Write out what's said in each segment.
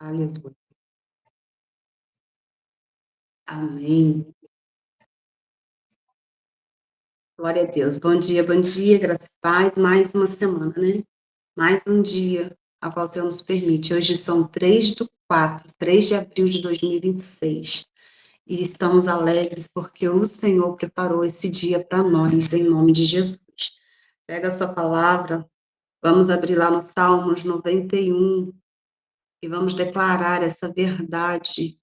Aleluia. Amém. Glória a Deus. Bom dia, graça e paz. Mais uma semana, né? Mais um dia a qual o Senhor nos permite. Hoje são 3 de abril de 2026. E estamos alegres porque o Senhor preparou esse dia para nós, em nome de Jesus. Pega a sua palavra, vamos abrir lá no Salmos 91 e vamos declarar essa verdade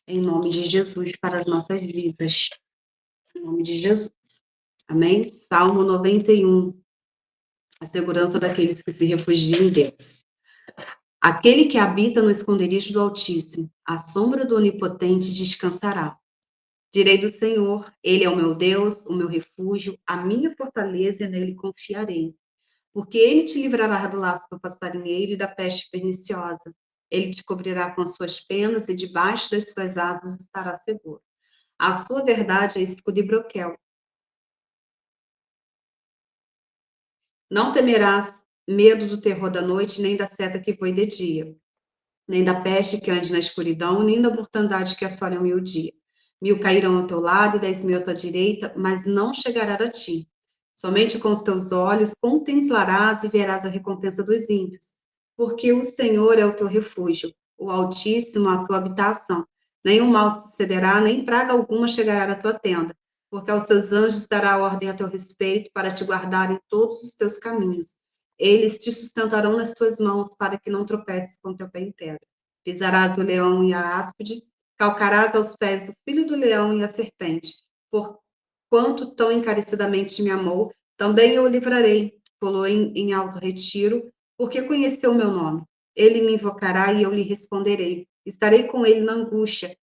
em nome de Jesus para as nossas vidas. Em nome de Jesus. Amém? Salmo 91. A segurança daqueles que se refugiam em Deus. Aquele que habita no esconderijo do Altíssimo, à sombra do Onipotente descansará. Direi do Senhor, Ele é o meu Deus, o meu refúgio, a minha fortaleza, e nele confiarei. Porque Ele te livrará do laço do passarinheiro e da peste perniciosa. Ele te cobrirá com as suas penas e debaixo das suas asas estará seguro. A sua verdade é escudo e broquel. Não temerás medo do terror da noite, nem da seta que voe de dia, nem da peste que ande na escuridão, nem da mortandade que assole ao meio-dia. 1.000 cairão ao teu lado e 10.000 à tua direita, mas não chegará a ti. Somente com os teus olhos contemplarás e verás a recompensa dos ímpios, porque o Senhor é o teu refúgio, o Altíssimo a tua habitação. Nenhum mal te sucederá, nem praga alguma chegará à tua tenda, porque aos seus anjos dará ordem a teu respeito para te guardar em todos os teus caminhos. Eles te sustentarão nas tuas mãos para que não tropeces com teu pé em pedra. Pisarás o leão e a áspide, calcarás aos pés do filho do leão e a serpente. Porquanto tão encarecidamente me amou, também eu o livrarei. Pulou em alto retiro, porque conheceu o meu nome. Ele me invocará e eu lhe responderei. Estarei com ele na angústia.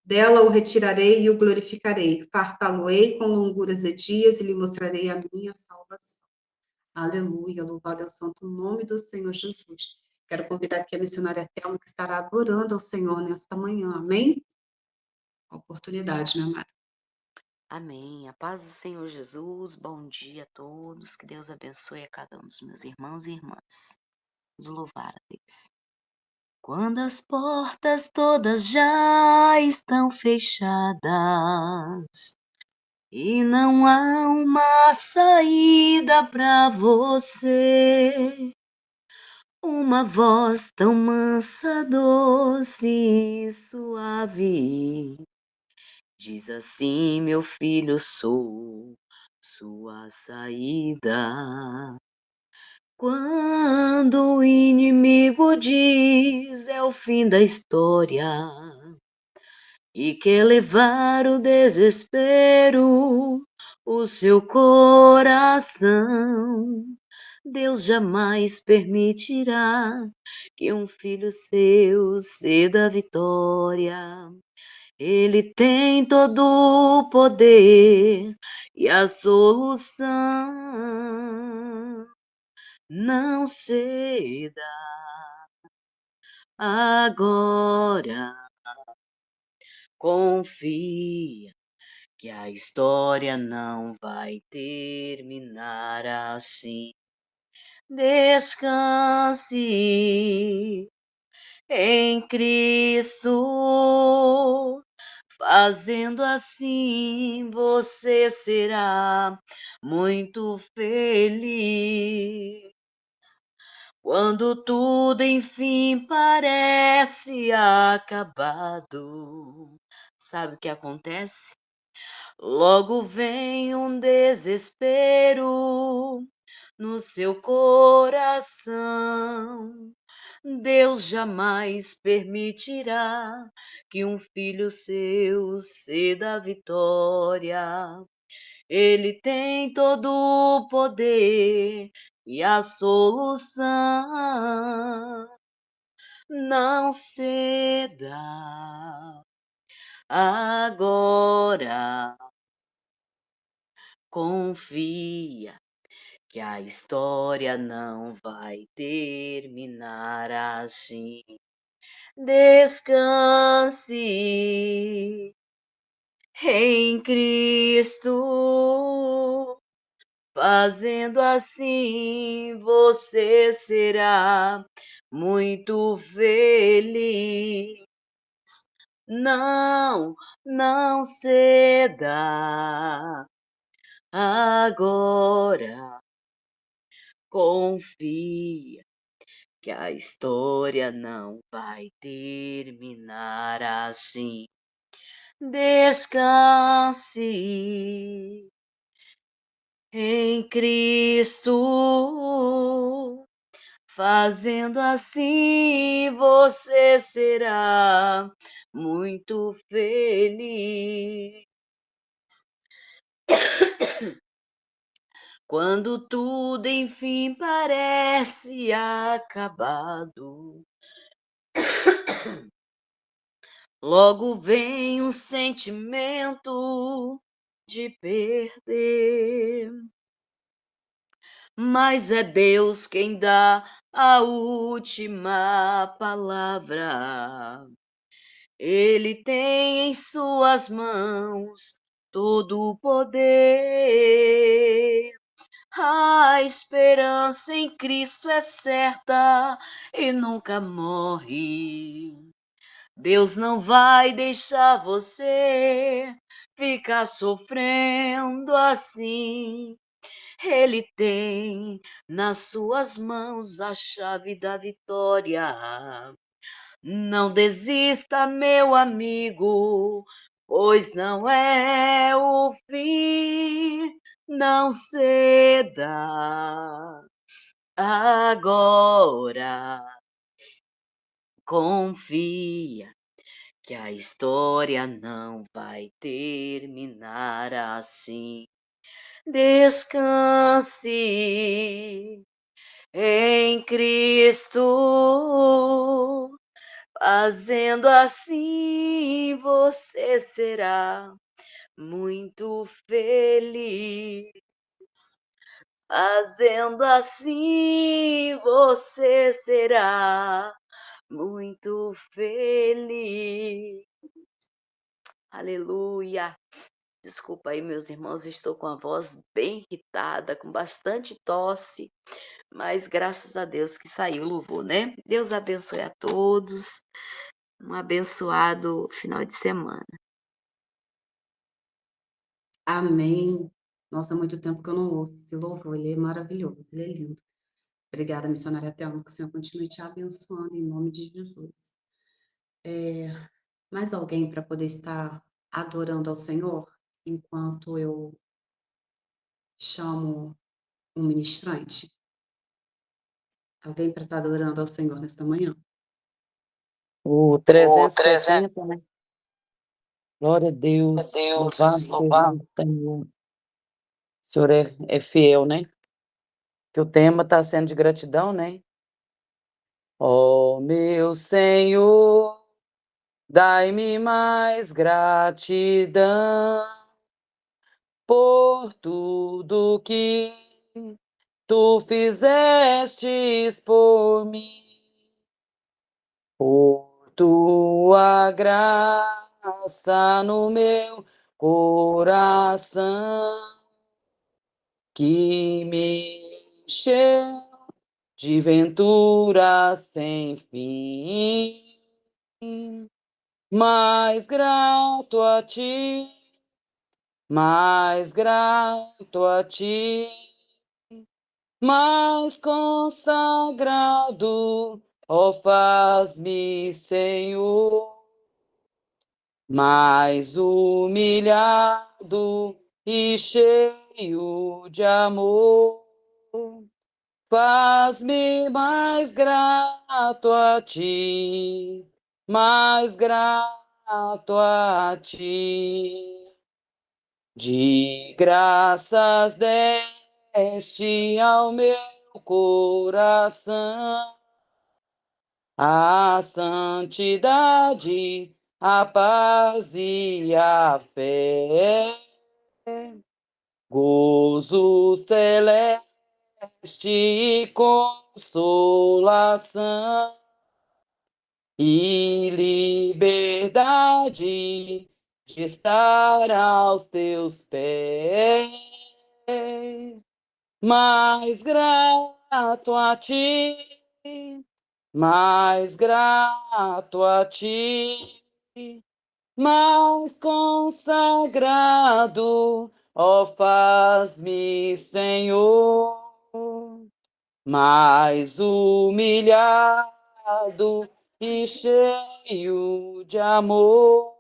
Dela o retirarei e o glorificarei. Fartá-lo-ei com longuras de dias e lhe mostrarei a minha salvação. Aleluia, louvado é o santo nome do Senhor Jesus. Quero convidar aqui a missionária Thelma, que estará adorando ao Senhor nesta manhã. Amém? Oportunidade, minha amada. Amém. A paz do Senhor Jesus. Bom dia a todos. Que Deus abençoe a cada um dos meus irmãos e irmãs. Vamos louvar a Deus. Quando as portas todas já estão fechadas e não há uma saída para você, uma voz tão mansa, doce e suave diz assim: meu filho, sou sua saída. Quando o inimigo diz é o fim da história e quer levar o desespero, o seu coração, Deus jamais permitirá que um filho seu ceda a vitória. Ele tem todo o poder e a solução. Não ceda agora. Confia que a história não vai terminar assim. Descanse em Cristo. Fazendo assim, você será muito feliz. Quando tudo enfim parece acabado, sabe o que acontece? Logo vem um desespero no seu coração. Deus jamais permitirá que um filho seu ceda a vitória. Ele tem todo o poder e a solução. Não ceda agora. Confia que a história não vai terminar assim. Descanse em Cristo. Fazendo assim, você será muito feliz. Não ceda. Agora confia que a história não vai terminar assim. Descanse em Cristo. Fazendo assim, você será muito feliz. Quando tudo enfim parece acabado, logo vem um sentimento de perder. Mas é Deus quem dá a última palavra. Ele tem em suas mãos todo o poder. A esperança em Cristo é certa e nunca morre. Deus não vai deixar você ficar sofrendo assim. Ele tem nas suas mãos a chave da vitória. Não desista, meu amigo, pois não é o fim. Não ceda. Agora confia que a história não vai terminar assim. Descanse em Cristo. Fazendo assim, você será muito feliz. Fazendo assim, você será muito feliz. Aleluia. Desculpa aí, meus irmãos, estou com a voz bem irritada, com bastante tosse, mas graças a Deus que saiu o louvor, né? Deus abençoe a todos. Um abençoado final de semana. Amém. Nossa, há muito tempo que eu não ouço esse louvor, ele é maravilhoso, ele é lindo. Obrigada, missionária Thelma, que o Senhor continue te abençoando em nome de Jesus. Mais alguém para poder estar adorando ao Senhor enquanto eu chamo um ministrante? Alguém para estar adorando ao Senhor nesta manhã? O 370, né? Glória a Deus, louvado seja o Senhor. O Senhor é fiel, né? Que o tema está sendo de gratidão, né? Ó meu Senhor, dai-me mais gratidão por tudo que tu fizestes por mim, por tua graça no meu coração, que me encheu de ventura sem fim. Mais grato a ti, mais grato a ti, mais consagrado, ó faz-me, Senhor, mais humilhado e cheio de amor. Faz-me mais grato a ti, mais grato a ti. De graças deste ao meu coração a santidade, a paz e a fé, gozo celeste e consolação e liberdade de estar aos teus pés. Mais grato a ti, mais grato a ti, mais consagrado, ó, faz-me, Senhor, mais humilhado e cheio de amor.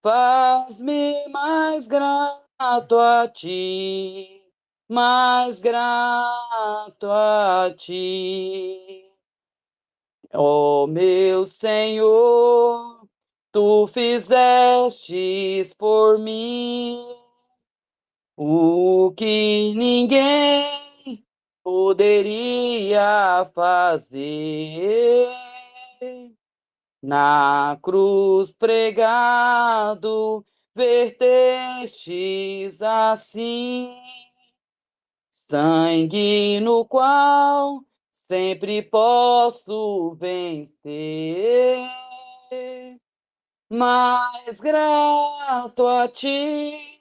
Faz-me mais grato a ti, mais grato a ti. Ó meu Senhor, tu fizestes por mim o que ninguém poderia fazer. Na cruz pregado, vertestes assim sangue no qual sempre posso vencer. Mais grato a ti,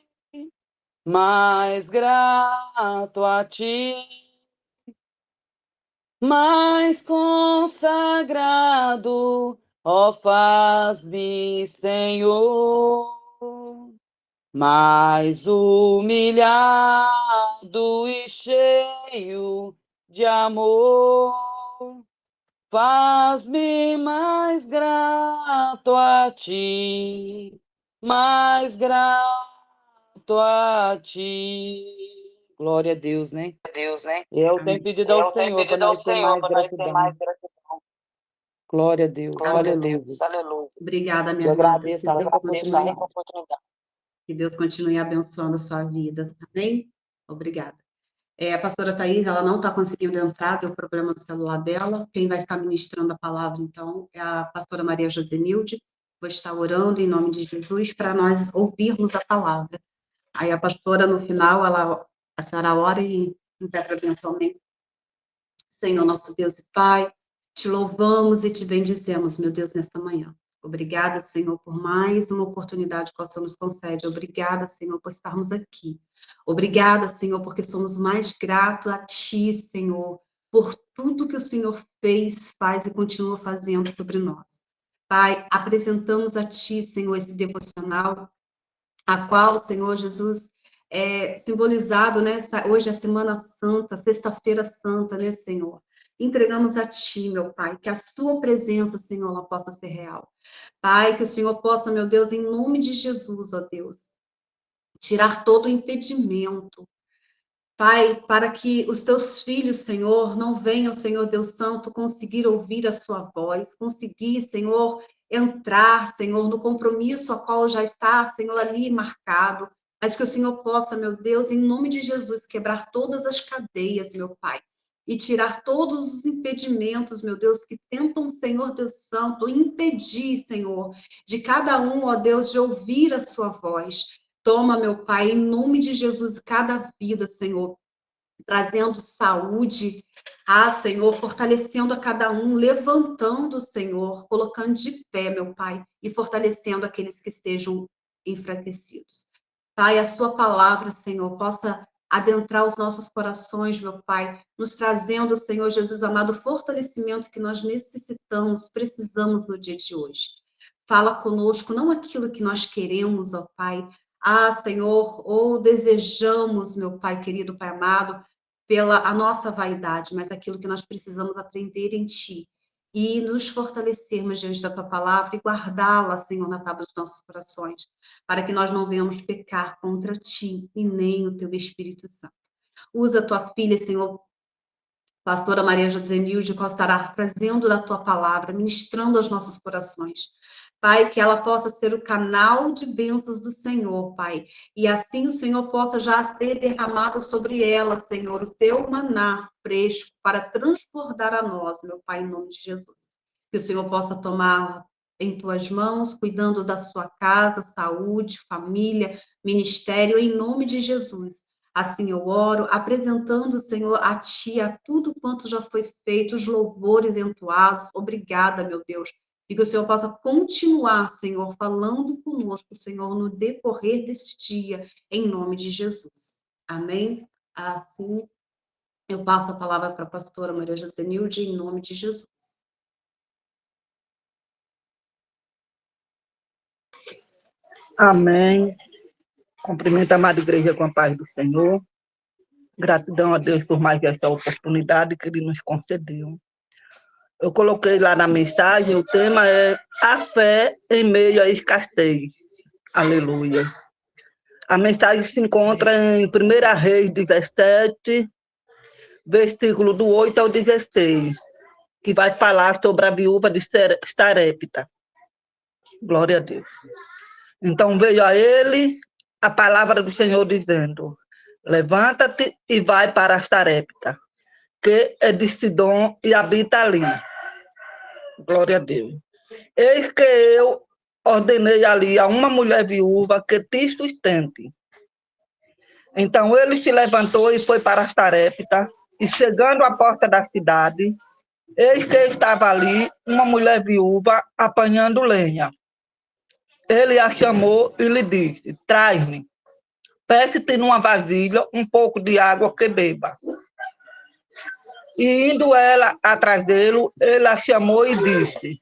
mais grato a ti, mais consagrado, ó, faz-me, Senhor, mais humilhado e cheio de amor. Faz-me mais grato a ti, mais grato a ti. Glória a Deus, né? Eu tenho Amém. pedido ao Senhor para nós ter mais gratidão. Glória a Deus, Glória a aleluia. Obrigada, minha Eu amada. agradeço Que a Deus essa oportunidade. que Deus continue abençoando a sua vida. Amém? Obrigada. A pastora Thais, ela não está conseguindo entrar, deu problema no celular dela. Quem vai estar ministrando a palavra, então, é a pastora Maria Josenilde. Vou estar orando em nome de Jesus para nós ouvirmos a palavra. Aí a pastora, no final, a senhora ora e entrega a benção. Amém? Senhor, nosso Deus e Pai, te louvamos e te bendizemos, meu Deus, nesta manhã. Obrigada, Senhor, por mais uma oportunidade que o Senhor nos concede. Obrigada, Senhor, por estarmos aqui. Obrigada, Senhor, porque somos mais gratos a Ti, Senhor, por tudo que o Senhor fez, faz e continua fazendo sobre nós. Pai, apresentamos a Ti, Senhor, esse devocional, a qual, Senhor Jesus, é simbolizado, né? Hoje é a Semana Santa, Sexta-feira Santa, né, Senhor? Entregamos a Ti, meu Pai, que a Sua presença, Senhor, ela possa ser real. Pai, que o Senhor possa, meu Deus, em nome de Jesus, ó Deus, tirar todo o impedimento, Pai, para que os teus filhos, Senhor, não venham, Senhor Deus Santo, conseguir ouvir a sua voz, conseguir, Senhor, entrar, Senhor, no compromisso a qual já está, Senhor, ali marcado, mas que o Senhor possa, meu Deus, em nome de Jesus, quebrar todas as cadeias, meu Pai, e tirar todos os impedimentos, meu Deus, que tentam, Senhor Deus Santo, impedir, Senhor, de cada um, ó Deus, de ouvir a sua voz. Toma, meu Pai, em nome de Jesus, cada vida, Senhor, trazendo saúde, Senhor, fortalecendo a cada um, levantando, Senhor, colocando de pé, meu Pai, e fortalecendo aqueles que estejam enfraquecidos. Pai, a sua palavra, Senhor, possa adentrar os nossos corações, meu Pai, nos trazendo, Senhor Jesus amado, o fortalecimento que nós necessitamos, precisamos no dia de hoje. Fala conosco, não aquilo que nós queremos, ó Pai, Senhor, ou desejamos, meu Pai querido, Pai amado, pela a nossa vaidade, mas aquilo que nós precisamos aprender em Ti e nos fortalecermos diante da Tua palavra e guardá-la, Senhor, na tábua dos nossos corações, para que nós não venhamos pecar contra Ti e nem o Teu Espírito Santo. Usa a Tua filha, Senhor, pastora Maria Josenilde, que estará trazendo da Tua palavra, ministrando aos nossos corações. Pai, que ela possa ser o canal de bênçãos do Senhor, Pai. E assim o Senhor possa já ter derramado sobre ela, Senhor, o teu maná fresco para transbordar a nós, meu Pai, em nome de Jesus. Que o Senhor possa tomar em tuas mãos, cuidando da sua casa, saúde, família, ministério, em nome de Jesus. Assim eu oro, apresentando, Senhor, a Ti, a tudo quanto já foi feito, os louvores entoados. Obrigada, meu Deus. E que o Senhor possa continuar, Senhor, falando conosco, Senhor, no decorrer deste dia, em nome de Jesus. Amém? Assim, eu passo a palavra para a pastora Maria Josenilde, em nome de Jesus. Amém. Cumprimento a amada igreja com a paz do Senhor. Gratidão a Deus por mais essa oportunidade que Ele nos concedeu. Eu coloquei lá na mensagem, o tema é a fé em meio à escassez. Aleluia. A mensagem se encontra em 1 Reis 17, versículo do 8 ao 16, que vai falar sobre a viúva de Sarepta. Glória a Deus. Então veio a ele a palavra do Senhor dizendo: levanta-te e vai para Sarepta, que é de Sidom e habita ali. Glória a Deus. Eis que eu ordenei ali a uma mulher viúva que te sustente. Então ele se levantou e foi para Sarepta, e chegando à porta da cidade, eis que estava ali uma mulher viúva apanhando lenha. Ele a chamou e lhe disse: traz-me, peço-te numa vasilha um pouco de água que beba. E indo ela atrás dele, ele a chamou e disse: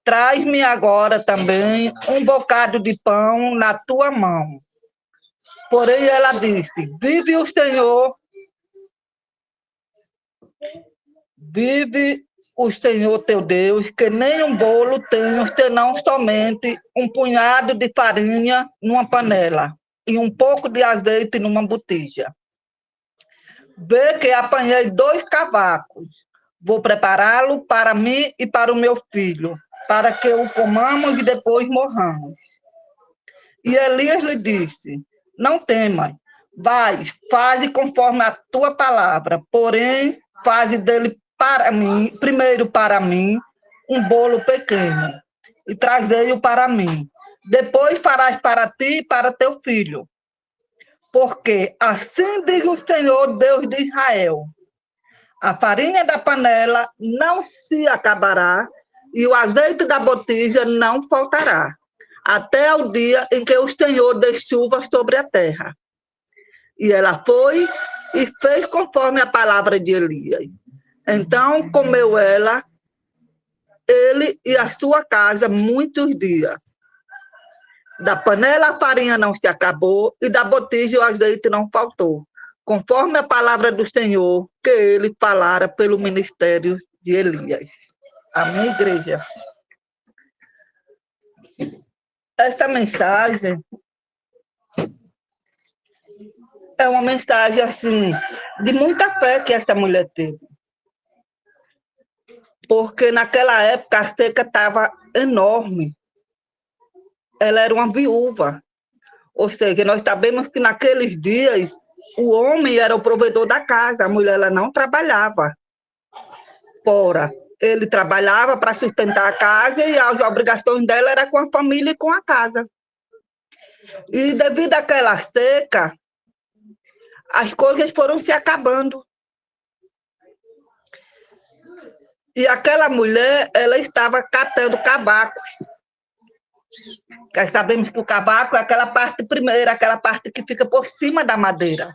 traz-me agora também um bocado de pão na tua mão. Porém ela disse: vive o Senhor teu Deus, que nem um bolo tenho, senão somente um punhado de farinha numa panela e um pouco de azeite numa botija. Vê que apanhei 2 cavacos. Vou prepará-lo para mim e para o meu filho, para que o comamos e depois morramos. E Elias lhe disse: não temas, vai, faze conforme a tua palavra, porém, faze dele para mim, primeiro para mim, um bolo pequeno, e trazei-o para mim. Depois farás para ti e para teu filho. Porque assim diz o Senhor, Deus de Israel: a farinha da panela não se acabará, e o azeite da botija não faltará, até o dia em que o Senhor dê chuva sobre a terra. E ela foi e fez conforme a palavra de Elias. Então comeu ele e a sua casa muitos dias. Da panela a farinha não se acabou, e da botija o azeite não faltou, conforme a palavra do Senhor que ele falara pelo ministério de Elias. Amém, igreja? Esta mensagem é uma mensagem, assim, de muita fé que essa mulher teve. Porque naquela época a seca estava enorme. Ela era uma viúva. Ou seja, nós sabemos que naqueles dias o homem era o provedor da casa, a mulher ela não trabalhava fora. Ele trabalhava para sustentar a casa e as obrigações dela eram com a família e com a casa. E devido àquela seca, as coisas foram se acabando. E aquela mulher, ela estava catando cavacos. Nós sabemos que o cavaco é aquela parte primeira, aquela parte que fica por cima da madeira,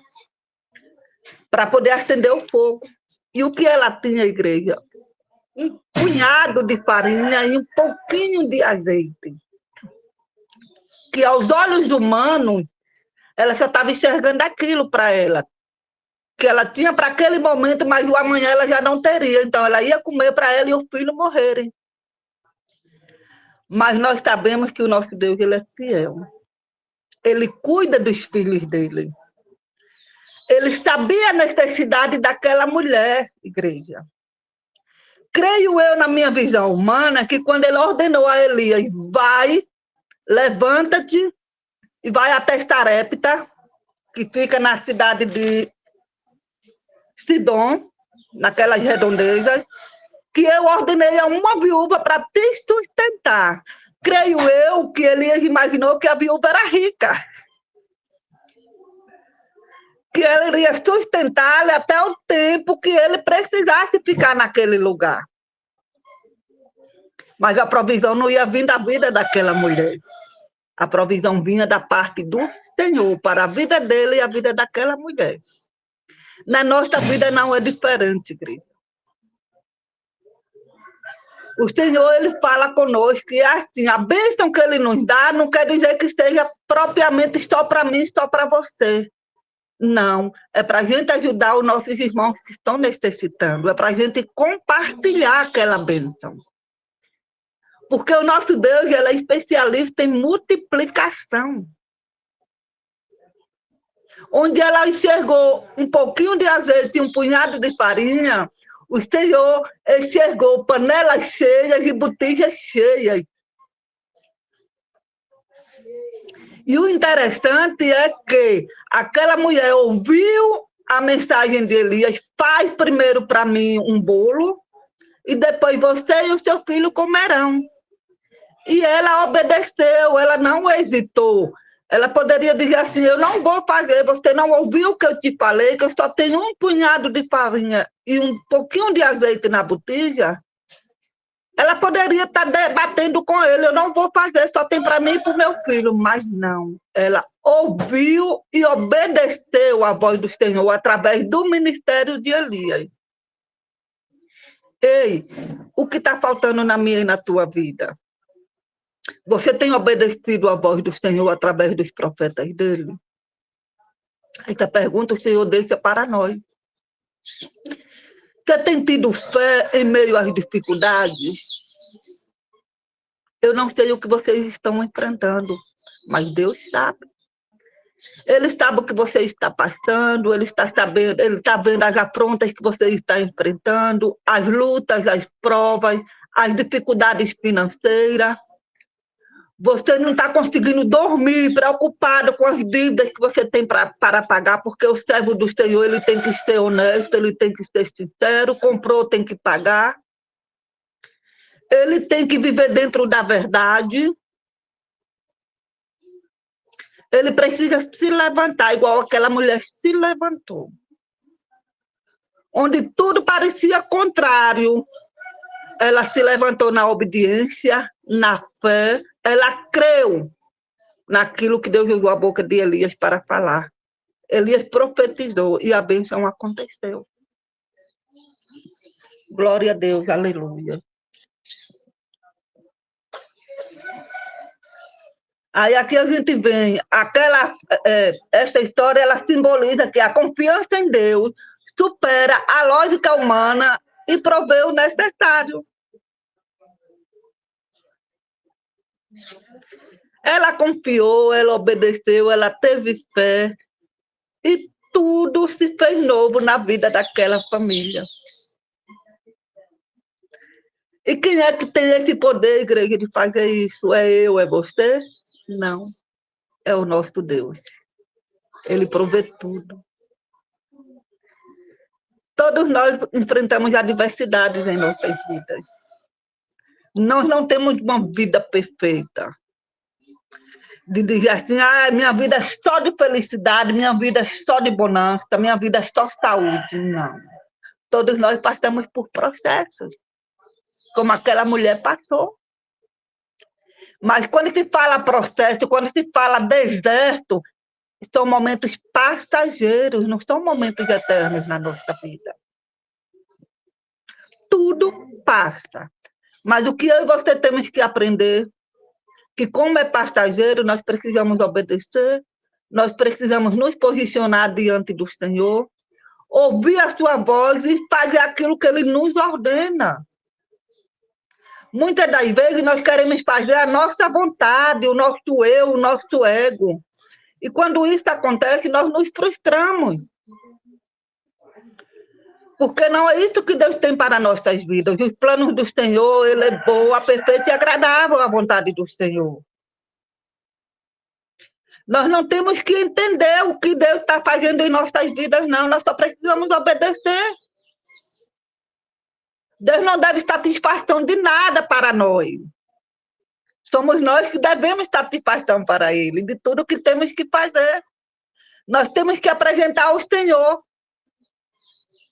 para poder acender o fogo. E o que ela tinha, igreja? Um punhado de farinha e um pouquinho de azeite. Que aos olhos humanos, ela só estava enxergando aquilo para ela. Que ela tinha para aquele momento, mas o amanhã ela já não teria. Então, ela ia comer para ela e o filho morrerem. Mas nós sabemos que o nosso Deus, ele é fiel. Ele cuida dos filhos dele. Ele sabia a necessidade daquela mulher, igreja. Creio eu, na minha visão humana, que quando ele ordenou a Elias: vai, levanta-te e vai até Sarepta, que fica na cidade de Sidom, naquelas redondezas, que eu ordenei a uma viúva para te sustentar. Creio eu que Elias imaginou que a viúva era rica, que ela iria sustentá-lo até o tempo que ele precisasse ficar naquele lugar. Mas a provisão não ia vir da vida daquela mulher. A provisão vinha da parte do Senhor para a vida dele e a vida daquela mulher. Na nossa vida não é diferente, igreja. O Senhor, ele fala conosco que é assim, a bênção que ele nos dá não quer dizer que seja propriamente só para mim, só para você. Não, é para a gente ajudar os nossos irmãos que estão necessitando, é para a gente compartilhar aquela bênção. Porque o nosso Deus, ele é especialista em multiplicação. Onde ela enxergou um pouquinho de azeite e um punhado de farinha, o Senhor enxergou panelas cheias e botijas cheias. E o interessante é que aquela mulher ouviu a mensagem de Elias, faz primeiro para mim um bolo, e depois você e o seu filho comerão. E ela obedeceu, ela não hesitou. Ela poderia dizer assim, eu não vou fazer, você não ouviu o que eu te falei, que eu só tenho um punhado de farinha e um pouquinho de azeite na botija. Ela poderia estar debatendo com ele, eu não vou fazer, só tem para mim e para o meu filho. Mas não, ela ouviu e obedeceu a voz do Senhor através do ministério de Elias. Ei, o que está faltando na minha e na tua vida? Você tem obedecido a voz do Senhor através dos profetas dele? Essa pergunta o Senhor deixa para nós. Você tem tido fé em meio às dificuldades? Eu não sei o que vocês estão enfrentando, mas Deus sabe. Ele sabe o que você está passando, ele está sabendo, ele está vendo as afrontas que você está enfrentando, as lutas, as provas, as dificuldades financeiras. Você não está conseguindo dormir, preocupado com as dívidas que você tem para pagar, porque o servo do Senhor, ele tem que ser honesto, ele tem que ser sincero, comprou, tem que pagar. Ele tem que viver dentro da verdade. Ele precisa se levantar, igual aquela mulher se levantou. Onde tudo parecia contrário, ela se levantou na obediência, na fé, ela creu naquilo que Deus usou a boca de Elias para falar. Elias profetizou e a bênção aconteceu. Glória a Deus, aleluia. Aí aqui a gente vem, essa história, ela simboliza que a confiança em Deus supera a lógica humana e provê o necessário. Ela confiou, ela obedeceu, ela teve fé e tudo se fez novo na vida daquela família. E quem é que tem esse poder, igreja, de fazer isso? É eu, é você? Não, é o nosso Deus. Ele provê tudo. Todos nós enfrentamos adversidades em nossas vidas. Nós não temos uma vida perfeita. De dizer assim, minha vida é só de felicidade, minha vida é só de bonança, minha vida é só saúde. Não. Todos nós passamos por processos, como aquela mulher passou. Mas quando se fala processo, quando se fala deserto, são momentos passageiros, não são momentos eternos na nossa vida. Tudo passa. Mas o que eu e você temos que aprender, que como é passageiro, nós precisamos obedecer, nós precisamos nos posicionar diante do Senhor, ouvir a sua voz e fazer aquilo que Ele nos ordena. Muitas das vezes nós queremos fazer a nossa vontade, o nosso eu, o nosso ego. E quando isso acontece, nós nos frustramos. Porque não é isso que Deus tem para nossas vidas. Os planos do Senhor, Ele é boa, perfeita e agradável à vontade do Senhor. Nós não temos que entender o que Deus está fazendo em nossas vidas, não. Nós só precisamos obedecer. Deus não deve satisfação de nada para nós. Somos nós que devemos satisfação para Ele, de tudo que temos que fazer. Nós temos que apresentar ao Senhor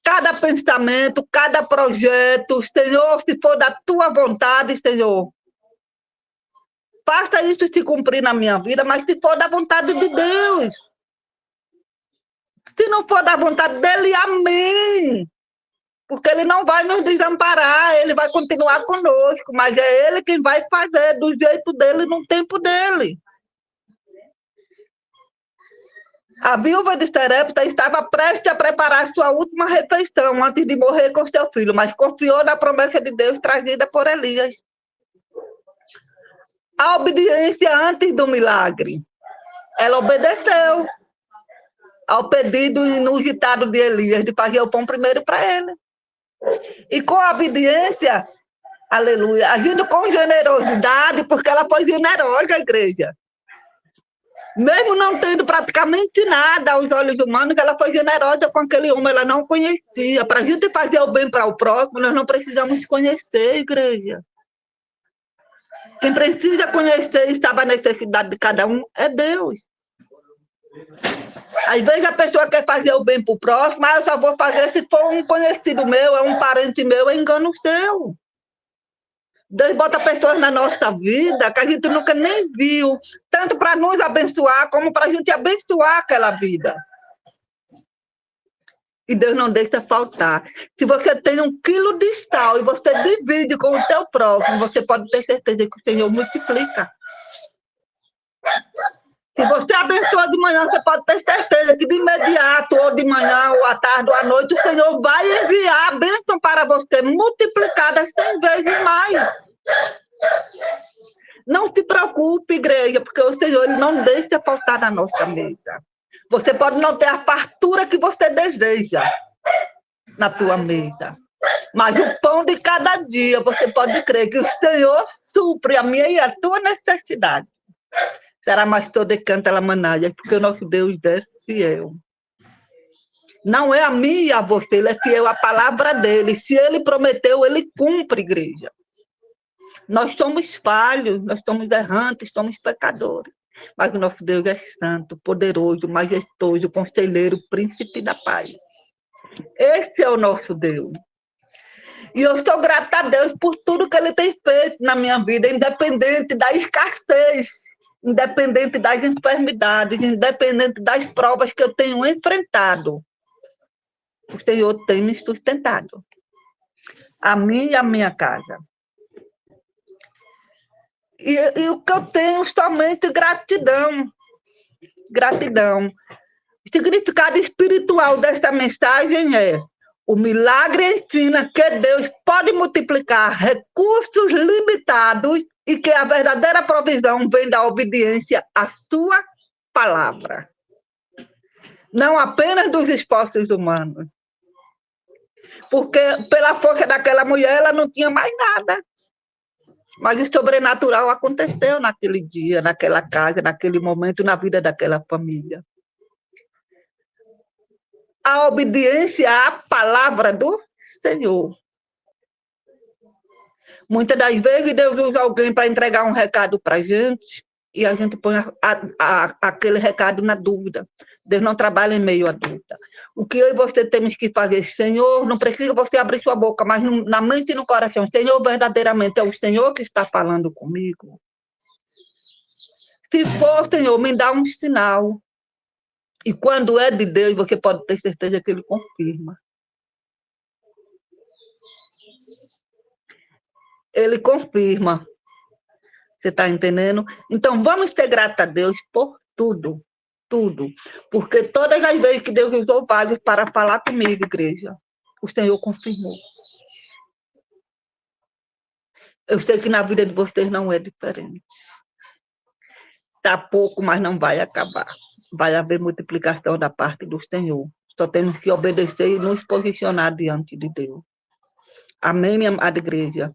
cada pensamento, cada projeto. Senhor, se for da tua vontade, Senhor, faça isso se cumprir na minha vida, mas se for da vontade de Deus. Se não for da vontade dele, amém. Porque ele não vai nos desamparar, ele vai continuar conosco, mas é ele quem vai fazer do jeito dele, no tempo dele. A viúva de Sarepta estava prestes a preparar sua última refeição antes de morrer com seu filho, mas confiou na promessa de Deus trazida por Elias. A obediência antes do milagre. Ela obedeceu ao pedido inusitado de Elias de fazer o pão primeiro para ele. E com a obediência, aleluia, agindo com generosidade, porque ela foi generosa, a igreja. Mesmo não tendo praticamente nada aos olhos humanos, ela foi generosa com aquele homem, ela não conhecia. Para a gente fazer o bem para o próximo, nós não precisamos conhecer, igreja. Quem precisa conhecer e sabe a necessidade de cada um é Deus. Às vezes a pessoa quer fazer o bem para o próximo, mas eu só vou fazer se for um conhecido meu, é um parente meu, é engano seu. Deus bota pessoas na nossa vida que a gente nunca nem viu, tanto para nos abençoar, como para a gente abençoar aquela vida. E Deus não deixa faltar. Se você tem 1 quilo de sal e você divide com o teu próximo, você pode ter certeza que o Senhor multiplica. Se você abençoa de manhã, você pode ter certeza que de imediato, ou de manhã, ou à tarde, ou à noite, o Senhor vai enviar a bênção para você, multiplicada 100 vezes mais. Não se preocupe, igreja, porque o Senhor ele não deixa faltar na nossa mesa. Você pode não ter a fartura que você deseja na tua mesa, mas o pão de cada dia, você pode crer que o Senhor supre a minha e a tua necessidade. Será mais todo canta la manalha, porque o nosso Deus é fiel. Não é a mim e a você, ele é fiel à palavra dele. Se ele prometeu, ele cumpre, igreja. Nós somos falhos, nós somos errantes, somos pecadores. Mas o nosso Deus é santo, poderoso, majestoso, conselheiro, príncipe da paz. Esse é o nosso Deus. E eu sou grata a Deus por tudo que ele tem feito na minha vida, independente da escassez, independente das enfermidades, independente das provas que eu tenho enfrentado. O Senhor tem me sustentado. A mim e a minha casa. E o que eu tenho somente gratidão. Gratidão. O significado espiritual dessa mensagem é: o milagre ensina que Deus pode multiplicar recursos limitados e que a verdadeira provisão vem da obediência à sua palavra. Não apenas dos esforços humanos. Porque pela força daquela mulher, ela não tinha mais nada. Mas o sobrenatural aconteceu naquele dia, naquela casa, naquele momento, na vida daquela família. A obediência à palavra do Senhor. Muitas das vezes Deus usa alguém para entregar um recado para a gente e a gente põe aquele recado na dúvida. Deus não trabalha em meio à dúvida. O que eu e você temos que fazer, Senhor, não precisa você abrir sua boca, mas na mente e no coração, Senhor, verdadeiramente é o Senhor que está falando comigo. Se for, Senhor, me dá um sinal. E quando é de Deus, você pode ter certeza que Ele confirma. Ele confirma. Você está entendendo? Então, vamos ser gratos a Deus por tudo. Tudo. Porque todas as vezes que Deus usou vasos para falar comigo, igreja, o Senhor confirmou. Eu sei que na vida de vocês não é diferente. Está pouco, mas não vai acabar. Vai haver multiplicação da parte do Senhor. Só temos que obedecer e nos posicionar diante de Deus. Amém, minha amada igreja?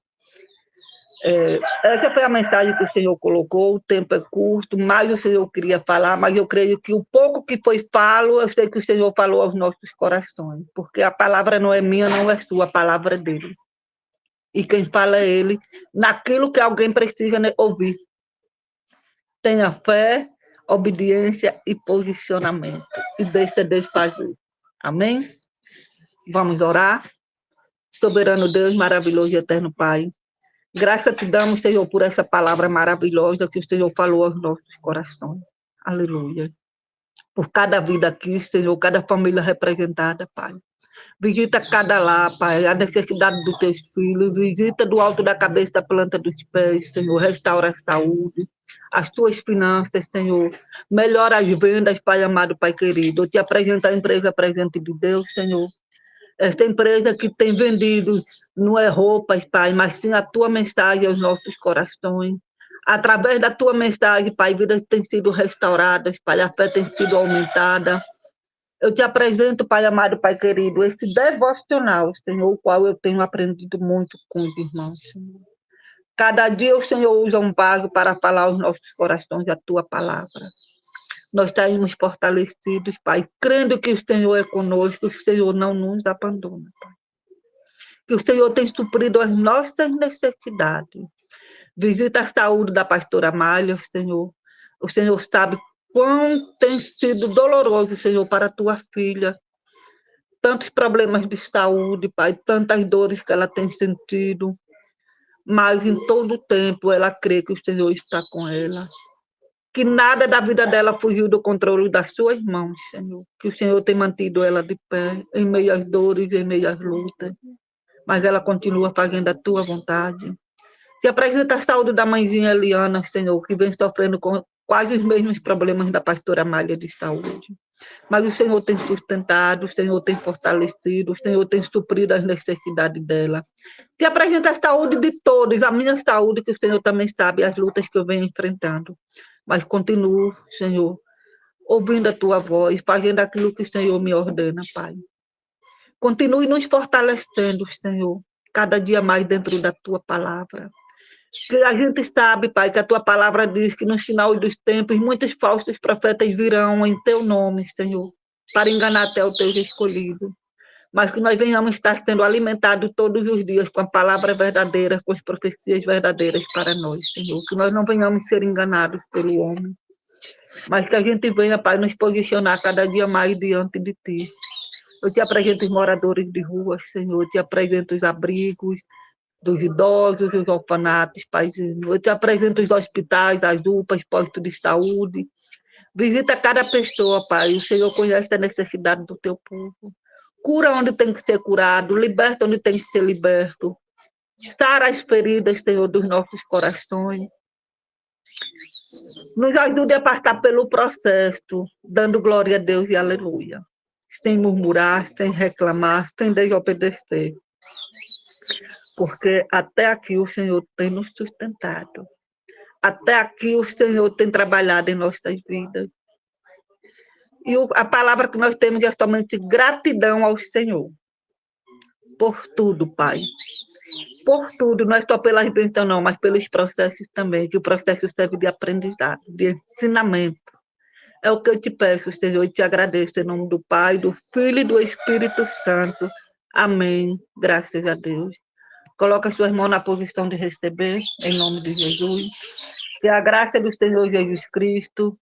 Essa foi a mensagem que o Senhor colocou. O tempo é curto, mas o Senhor queria falar, mas eu creio que o pouco que foi falo, eu sei que o Senhor falou aos nossos corações, porque a palavra não é minha, não é sua, a palavra é dele. E quem fala é ele, naquilo que alguém precisa ouvir. Tenha fé, obediência e posicionamento. E deixa Deus fazer. Amém? Vamos orar. Soberano Deus, maravilhoso e eterno Pai. Graças te damos, Senhor, por essa palavra maravilhosa que o Senhor falou aos nossos corações. Aleluia. Por cada vida aqui, Senhor, cada família representada, Pai. Visita cada lar, Pai, a necessidade dos teus filhos. Visita do alto da cabeça, da planta dos pés, Senhor. Restaura a saúde, as tuas finanças, Senhor. Melhora as vendas, Pai amado, Pai querido. Eu te apresento a empresa presente de Deus, Senhor. Esta empresa que tem vendido não é roupas, Pai, mas sim a tua mensagem aos nossos corações. Através da tua mensagem, Pai, vidas têm sido restauradas, Pai, a fé tem sido aumentada. Eu te apresento, Pai amado, Pai querido, esse devocional, Senhor, o qual eu tenho aprendido muito com os irmãos, Senhor. Cada dia o Senhor usa um vaso para falar aos nossos corações a tua palavra. Nós saímos fortalecidos, Pai, crendo que o Senhor é conosco, que o Senhor não nos abandona, Pai. Que o Senhor tem suprido as nossas necessidades. Visita a saúde da pastora Amália, Senhor. O Senhor sabe quão tem sido doloroso, Senhor, para a tua filha. Tantos problemas de saúde, Pai, tantas dores que ela tem sentido. Mas em todo o tempo ela crê que o Senhor está com ela. Que nada da vida dela fugiu do controle das suas mãos, Senhor. Que o Senhor tem mantido ela de pé, em meio às dores, em meio às lutas. Mas ela continua fazendo a tua vontade. Se apresenta a saúde da mãezinha Eliana, Senhor, que vem sofrendo com quase os mesmos problemas da pastora Amália de saúde. Mas o Senhor tem sustentado, o Senhor tem fortalecido, o Senhor tem suprido as necessidades dela. Se apresenta a saúde de todos, a minha saúde, que o Senhor também sabe as lutas que eu venho enfrentando. Mas continuo, Senhor, ouvindo a tua voz, fazendo aquilo que o Senhor me ordena, Pai. Continue nos fortalecendo, Senhor, cada dia mais dentro da tua palavra. Que a gente sabe, Pai, que a tua palavra diz que no final dos tempos muitos falsos profetas virão em teu nome, Senhor, para enganar até os teus escolhidos. Mas que nós venhamos estar sendo alimentados todos os dias com a palavra verdadeira, com as profecias verdadeiras para nós, Senhor. Que nós não venhamos ser enganados pelo homem, mas que a gente venha, Pai, nos posicionar cada dia mais diante de Ti. Eu te apresento os moradores de ruas, Senhor. Eu te apresento os abrigos dos idosos, os orfanatos, Paizinho. Eu te apresento os hospitais, as UPAs, postos de saúde. Visita cada pessoa, Pai. O Senhor conhece a necessidade do teu povo. Cura onde tem que ser curado, liberta onde tem que ser liberto. Sara as feridas, Senhor, dos nossos corações. Nos ajude a passar pelo processo, dando glória a Deus e aleluia. Sem murmurar, sem reclamar, sem desobedecer. Porque até aqui o Senhor tem nos sustentado. Até aqui o Senhor tem trabalhado em nossas vidas. E a palavra que nós temos é somente gratidão ao Senhor. Por tudo, Pai. Por tudo, não é só pelas bênçãos não, mas pelos processos também, que o processo serve de aprendizado, de ensinamento. É o que eu te peço, Senhor, e te agradeço em nome do Pai, do Filho e do Espírito Santo. Amém. Graças a Deus. Coloca suas mãos na posição de receber, em nome de Jesus. Que a graça do Senhor Jesus Cristo,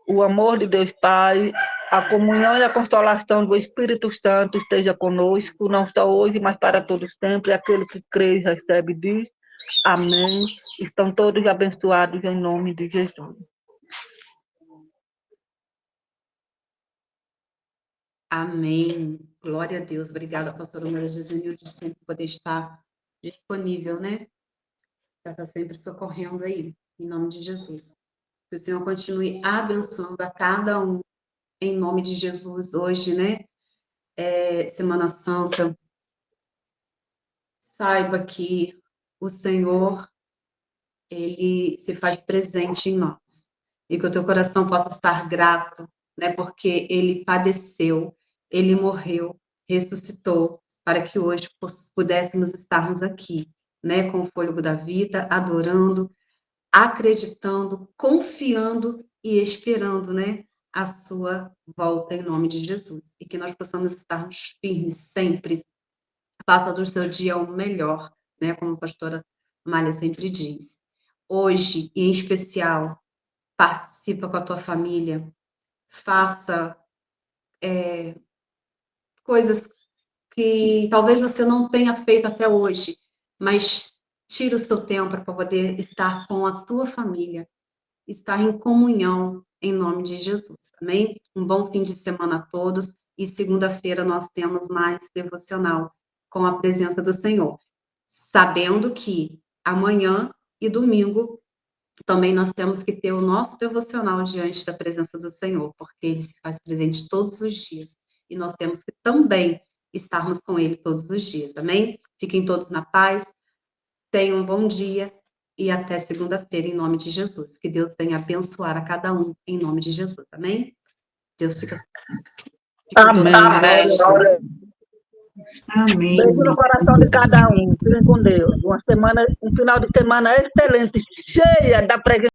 o amor de Deus Pai, a comunhão e a consolação do Espírito Santo esteja conosco, não só hoje, mas para todos sempre. Aquele que crê e recebe diz amém. Estão todos abençoados em nome de Jesus. Amém. Glória a Deus. Obrigada, pastora Maria Josenilde, de sempre poder estar disponível, né? Para estar sempre socorrendo aí, em nome de Jesus. Que o Senhor continue abençoando a cada um, em nome de Jesus, hoje, né? Semana Santa. Saiba que o Senhor, Ele se faz presente em nós. E que o teu coração possa estar grato, né? Porque Ele padeceu, Ele morreu, ressuscitou, para que hoje pudéssemos estarmos aqui, né? Com o fôlego da vida, adorando, acreditando, confiando e esperando, né? A sua volta em nome de Jesus. E que nós possamos estarmos firmes sempre. Faça do seu dia o melhor, né? Como a pastora Malha sempre diz. Hoje, em especial, participa com a tua família. Faça coisas que talvez você não tenha feito até hoje, mas tira o seu tempo para poder estar com a tua família, estar em comunhão em nome de Jesus, amém? Um bom fim de semana a todos. e segunda-feira nós temos mais devocional com a presença do Senhor. Sabendo que amanhã e domingo também nós temos que ter o nosso devocional diante da presença do Senhor, porque ele se faz presente todos os dias. E nós temos que também estarmos com ele todos os dias, amém? Fiquem todos na paz, tenham um bom dia e até segunda-feira, em nome de Jesus. Que Deus venha abençoar a cada um, em nome de Jesus, amém? Deus fica Amém. Glória. Amém. Beijo no coração de cada um. Fiquem com Deus. Um final de semana excelente, cheia da presença